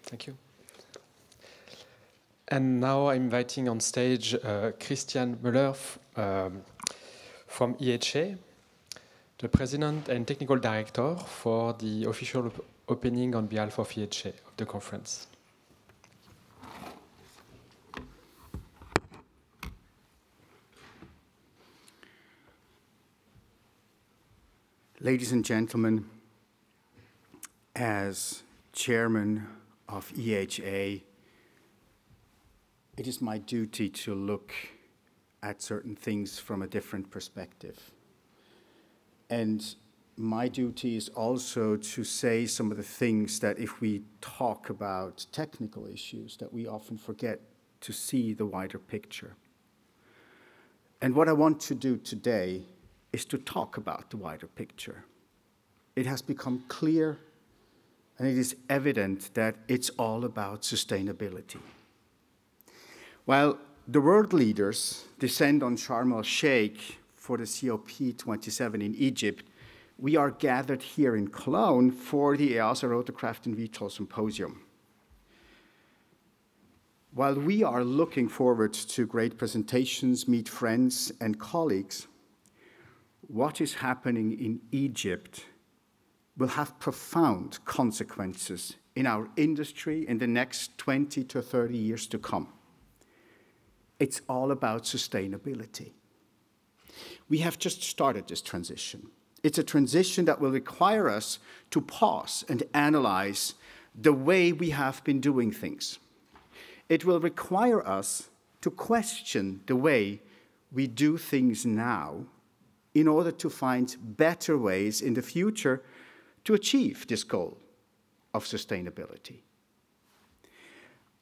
Thank you. And now I'm inviting on stage Christian Müller from EHA, the President and Technical Director for the official opening on behalf of EHA of the conference. Ladies and gentlemen, as chairman of EHA, it is my duty to look at certain things from a different perspective. And my duty is also to say some of the things that if we talk about technical issues, that we often forget to see the wider picture. And what I want to do today is to talk about the wider picture. It has become clear and it is evident that it's all about sustainability. While the world leaders descend on Sharm el-Sheikh for the COP27 in Egypt, we are gathered here in Cologne for the EASA Rotorcraft VTOL Symposium. While we are looking forward to great presentations, meet friends and colleagues, what is happening in Egypt will have profound consequences in our industry in the next 20 to 30 years to come. It's all about sustainability. We have just started this transition. It's a transition that will require us to pause and analyze the way we have been doing things. It will require us to question the way we do things now in order to find better ways in the future to achieve this goal of sustainability.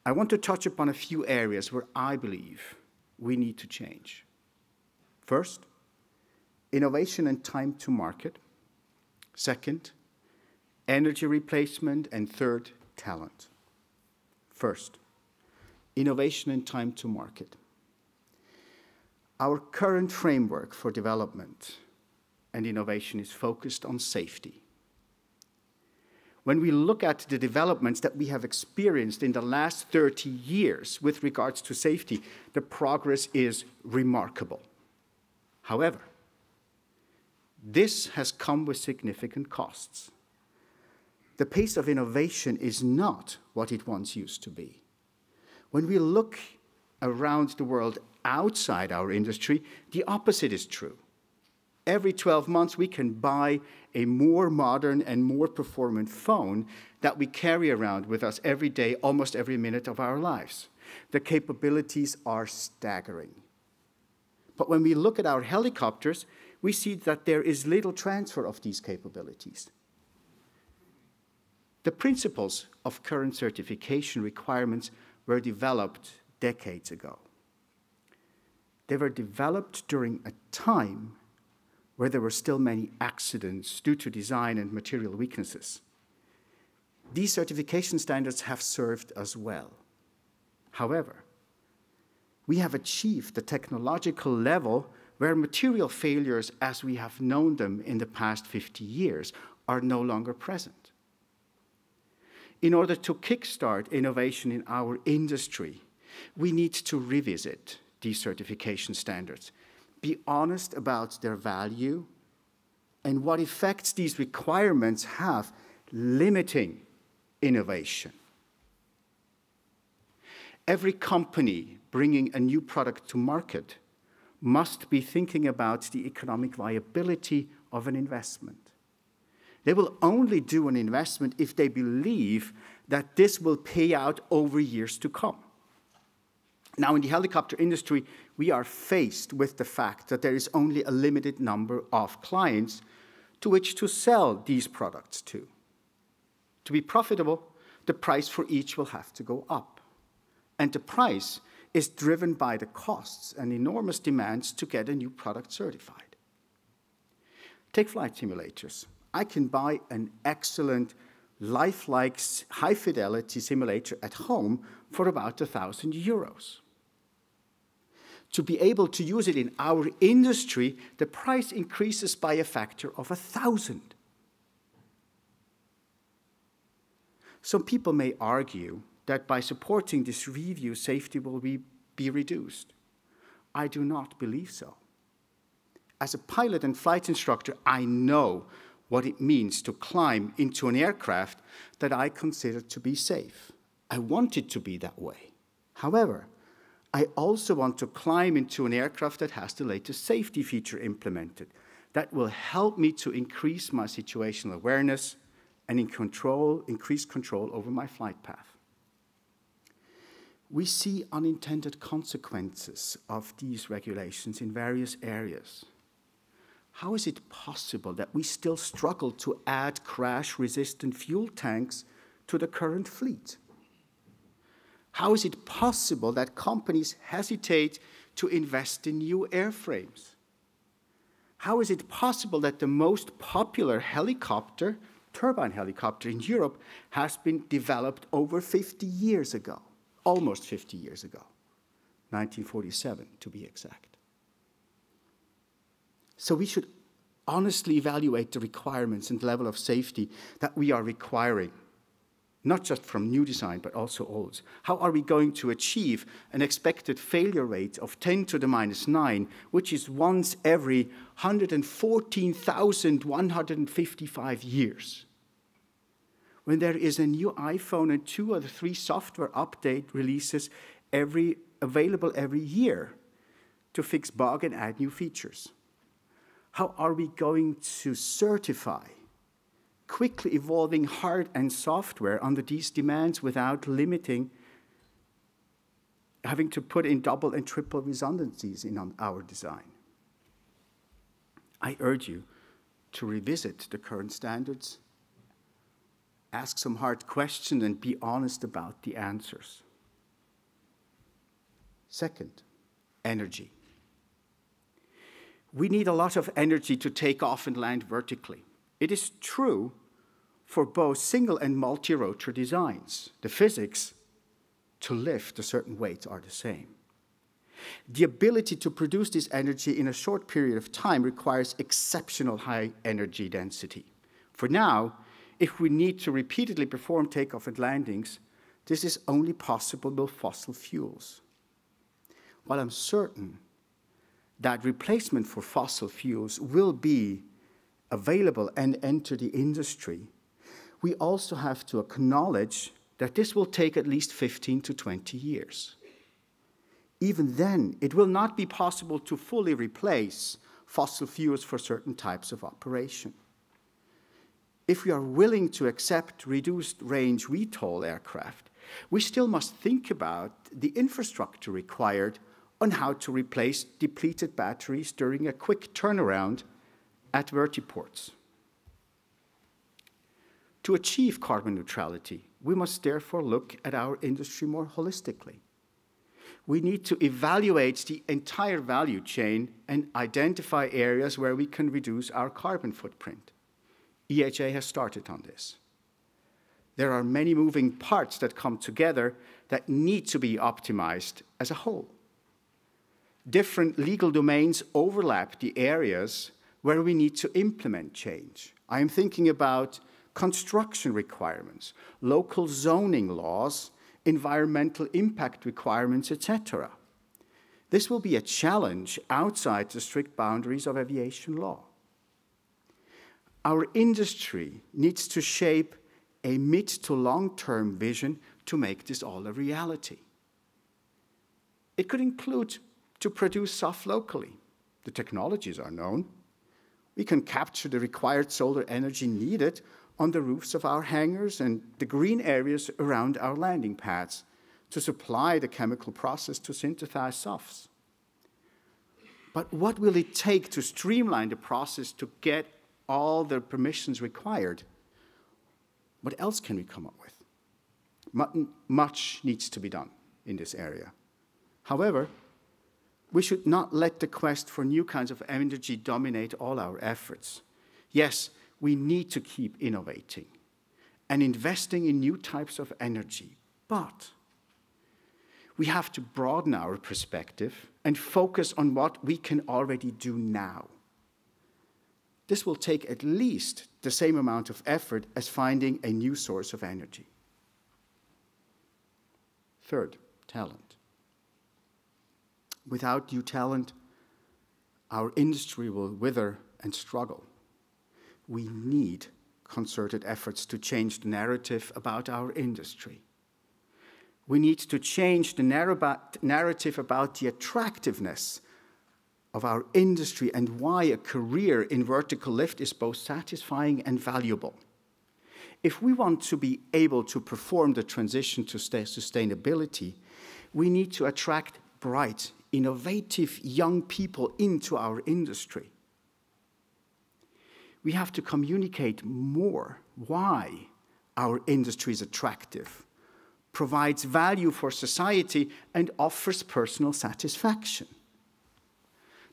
I want to touch upon a few areas where I believe we need to change. First, innovation and time to market. Second, energy replacement. And third, talent. First, innovation and time to market. Our current framework for development and innovation is focused on safety. When we look at the developments that we have experienced in the last 30 years with regards to safety, the progress is remarkable. However, this has come with significant costs. The pace of innovation is not what it once used to be. When we look around the world outside our industry, the opposite is true. Every 12 months, we can buy a more modern and more performant phone that we carry around with us every day, almost every minute of our lives. The capabilities are staggering. But when we look at our helicopters, we see that there is little transfer of these capabilities. The principles of current certification requirements were developed decades ago. They were developed during a time where there were still many accidents due to design and material weaknesses. These certification standards have served us well. However, we have achieved the technological level where material failures, as we have known them in the past 50 years, are no longer present. In order to kickstart innovation in our industry, we need to revisit these certification standards, be honest about their value and what effects these requirements have limiting innovation. Every company bringing a new product to market must be thinking about the economic viability of an investment. They will only do an investment if they believe that this will pay out over years to come. Now, in the helicopter industry, we are faced with the fact that there is only a limited number of clients to which to sell these products to. To be profitable, the price for each will have to go up. And the price is driven by the costs and enormous demands to get a new product certified. Take flight simulators. I can buy an excellent, lifelike, high-fidelity simulator at home for about €1,000. To be able to use it in our industry, the price increases by a factor of 1,000. Some people may argue that by supporting this review, safety will be reduced. I do not believe so. As a pilot and flight instructor, I know what it means to climb into an aircraft that I consider to be safe. I want it to be that way. However, I also want to climb into an aircraft that has the latest safety feature implemented that will help me to increase my situational awareness and increase control over my flight path. We see unintended consequences of these regulations in various areas. How is it possible that we still struggle to add crash-resistant fuel tanks to the current fleet? How is it possible that companies hesitate to invest in new airframes? How is it possible that the most popular helicopter, turbine helicopter in Europe, has been developed over 50 years ago, almost 50 years ago, 1947 to be exact? So we should honestly evaluate the requirements and level of safety that we are requiring, not just from new design, but also olds. How are we going to achieve an expected failure rate of 10 to the minus 9, which is once every 114,155 years? When there is a new iPhone and 2 or 3 software update releases available every year to fix bug and add new features. How are we going to certify quickly evolving hard and software under these demands without having to put in double and triple redundancies in our design? I urge you to revisit the current standards, ask some hard questions, and be honest about the answers. Second, energy. We need a lot of energy to take off and land vertically. It is true for both single and multi-rotor designs. The physics to lift a certain weight are the same. The ability to produce this energy in a short period of time requires exceptional high energy density. For now, if we need to repeatedly perform takeoff and landings, this is only possible with fossil fuels. While I'm certain that replacement for fossil fuels will be available and enter the industry, we also have to acknowledge that this will take at least 15 to 20 years. Even then, it will not be possible to fully replace fossil fuels for certain types of operation. If we are willing to accept reduced range VTOL aircraft, we still must think about the infrastructure required on how to replace depleted batteries during a quick turnaround at vertiports. To achieve carbon neutrality, we must therefore look at our industry more holistically. We need to evaluate the entire value chain and identify areas where we can reduce our carbon footprint. EHA has started on this. There are many moving parts that come together that need to be optimized as a whole. Different legal domains overlap the areas where we need to implement change. I am thinking about construction requirements, local zoning laws, environmental impact requirements, etc. This will be a challenge outside the strict boundaries of aviation law. Our industry needs to shape a mid to long-term vision to make this all a reality. It could include to produce SAF locally. The technologies are known. We can capture the required solar energy needed on the roofs of our hangars and the green areas around our landing pads to supply the chemical process to synthesize SAFs. But what will it take to streamline the process to get all the permissions required? What else can we come up with? Much needs to be done in this area. However, we should not let the quest for new kinds of energy dominate all our efforts. Yes, we need to keep innovating and investing in new types of energy, but we have to broaden our perspective and focus on what we can already do now. This will take at least the same amount of effort as finding a new source of energy. Third, talent. Without new talent, our industry will wither and struggle. We need concerted efforts to change the narrative about our industry. We need to change the narrative about the attractiveness of our industry and why a career in vertical lift is both satisfying and valuable. If we want to be able to perform the transition to sustainability, we need to attract bright, innovative young people into our industry. We have to communicate more why our industry is attractive, provides value for society, and offers personal satisfaction.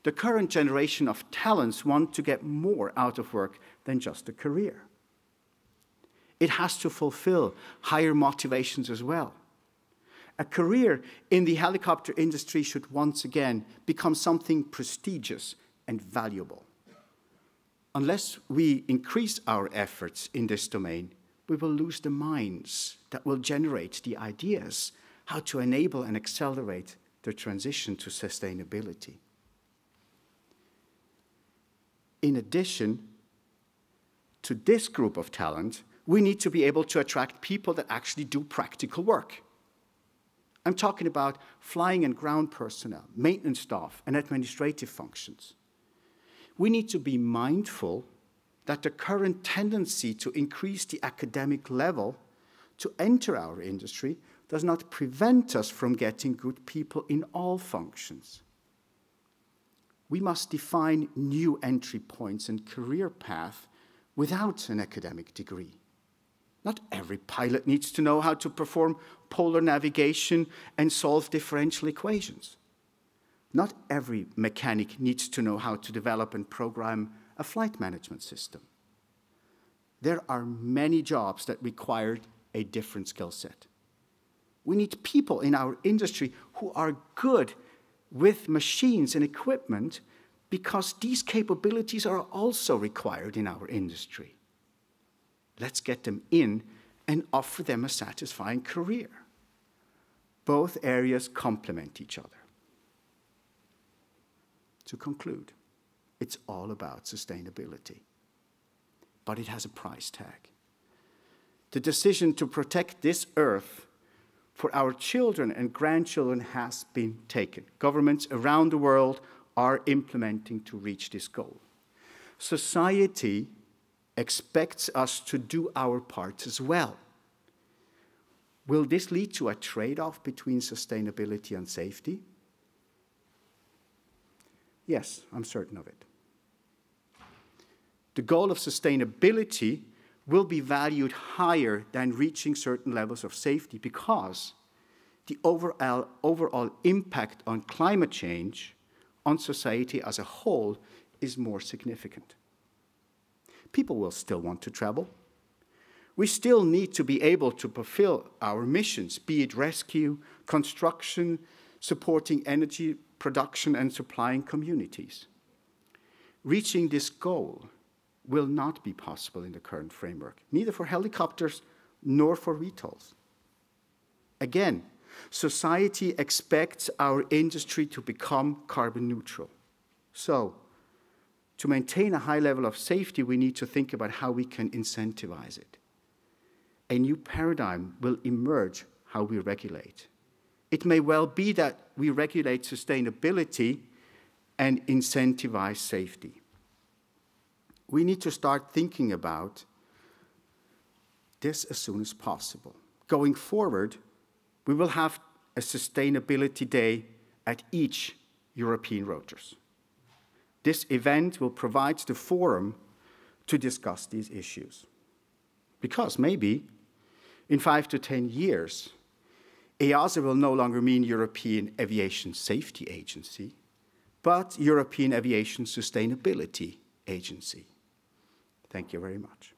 The current generation of talents want to get more out of work than just a career. It has to fulfill higher motivations as well. A career in the helicopter industry should once again become something prestigious and valuable. Unless we increase our efforts in this domain, we will lose the minds that will generate the ideas how to enable and accelerate the transition to sustainability. In addition to this group of talent, we need to be able to attract people that actually do practical work. I'm talking about flying and ground personnel, maintenance staff, and administrative functions. We need to be mindful that the current tendency to increase the academic level to enter our industry does not prevent us from getting good people in all functions. We must define new entry points and career paths without an academic degree. Not every pilot needs to know how to perform polar navigation and solve differential equations. Not every mechanic needs to know how to develop and program a flight management system. There are many jobs that require a different skill set. We need people in our industry who are good with machines and equipment because these capabilities are also required in our industry. Let's get them in and offer them a satisfying career. Both areas complement each other. To conclude, it's all about sustainability, but it has a price tag. The decision to protect this earth for our children and grandchildren has been taken. Governments around the world are implementing to reach this goal. Society expects us to do our part as well. Will this lead to a trade-off between sustainability and safety? Yes, I'm certain of it. The goal of sustainability will be valued higher than reaching certain levels of safety because the overall impact on climate change on society as a whole is more significant. People will still want to travel. We still need to be able to fulfill our missions, be it rescue, construction, supporting energy production, and supplying communities. Reaching this goal will not be possible in the current framework, neither for helicopters nor for VTOLs. Again, society expects our industry to become carbon neutral. So, to maintain a high level of safety, we need to think about how we can incentivize it. A new paradigm will emerge how we regulate. It may well be that we regulate sustainability and incentivize safety. We need to start thinking about this as soon as possible. Going forward, we will have a sustainability day at each European Rotors. This event will provide the forum to discuss these issues. Because maybe in 5 to 10 years, EASA will no longer mean European Aviation Safety Agency, but European Aviation Sustainability Agency. Thank you very much.